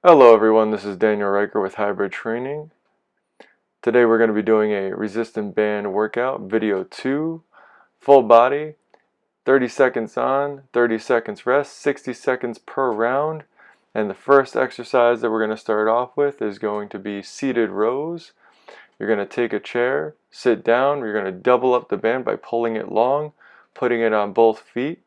Hello everyone, this is Daniel Riker with Hybrid Training. Today we're going to be doing a resistant band workout, video 2, full body, 30 seconds on, 30 seconds rest, 60 seconds per round. And the first exercise that we're going to start off with is going to be seated rows. You're going to take a chair, sit down, you're going to double up the band by pulling it long, putting it on both feet,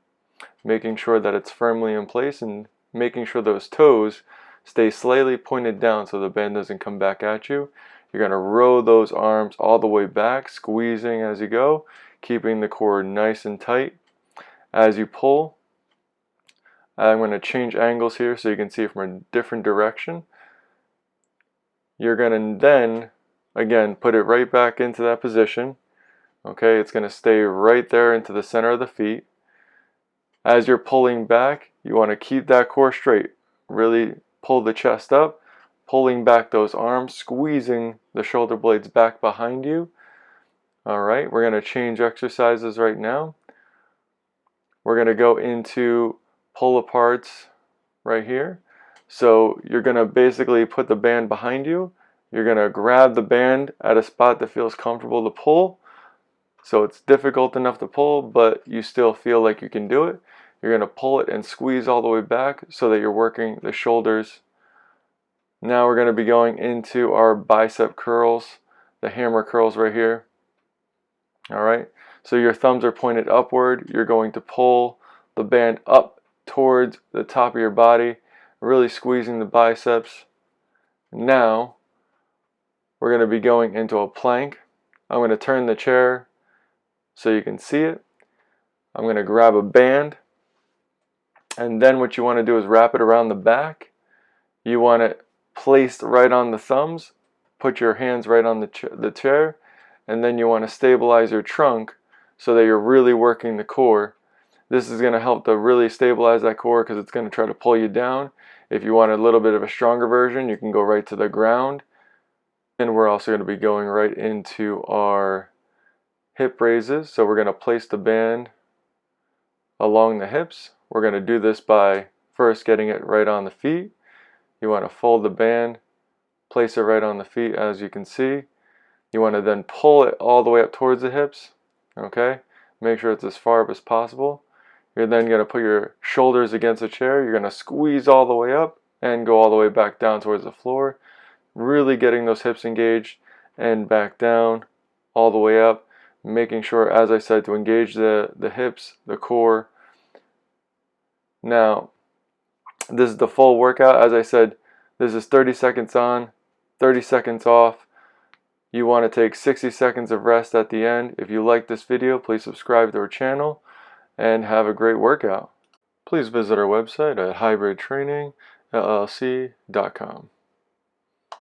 making sure that it's firmly in place and making sure those toes stay slightly pointed down so the band doesn't come back at you. You're going to row those arms all the way back, squeezing as you go, keeping the core nice and tight. As you pull, I'm going to change angles here so you can see it from a different direction. You're going to then, again, put it right back into that position. Okay, it's going to stay right there into the center of the feet. As you're pulling back, you want to keep that core straight. Really pull the chest up, pulling back those arms, squeezing the shoulder blades back behind you. Alright, we're going to change exercises right now. We're going to go into pull aparts right here. So you're going to basically put the band behind you. You're going to grab the band at a spot that feels comfortable to pull. So it's difficult enough to pull, but you still feel like you can do it. You're going to pull it and squeeze all the way back so that you're working the shoulders. Now we're going to be going into our bicep curls, the hammer curls right here. Alright, so your thumbs are pointed upward. You're going to pull the band up towards the top of your body, really squeezing the biceps. Now we're going to be going into a plank. I'm going to turn the chair so you can see it. I'm going to grab a band, and then what you want to do is wrap it around the back. You want it placed right on the thumbs, put your hands right on the chair, and then you want to stabilize your trunk so that you're really working the core. This is going to help to really stabilize that core because it's going to try to pull you down. If you want a little bit of a stronger version, you can go right to the ground. And we're also going to be going right into our hip raises. So we're going to place the band along the hips. We're going to do this by first getting it right on the feet. You want to fold the band, place it right on the feet as you can see. You want to then pull it all the way up towards the hips. Okay? Make sure it's as far up as possible. You're then going to put your shoulders against the chair. You're going to squeeze all the way up and go all the way back down towards the floor. Really getting those hips engaged and back down all the way up. Making sure, as I said, to engage the hips, the core. Now, this is the full workout. As I said, this is 30 seconds on, 30 seconds off. You want to take 60 seconds of rest at the end. If you like this video, please subscribe to our channel and have a great workout. Please visit our website at hybridtrainingllc.com.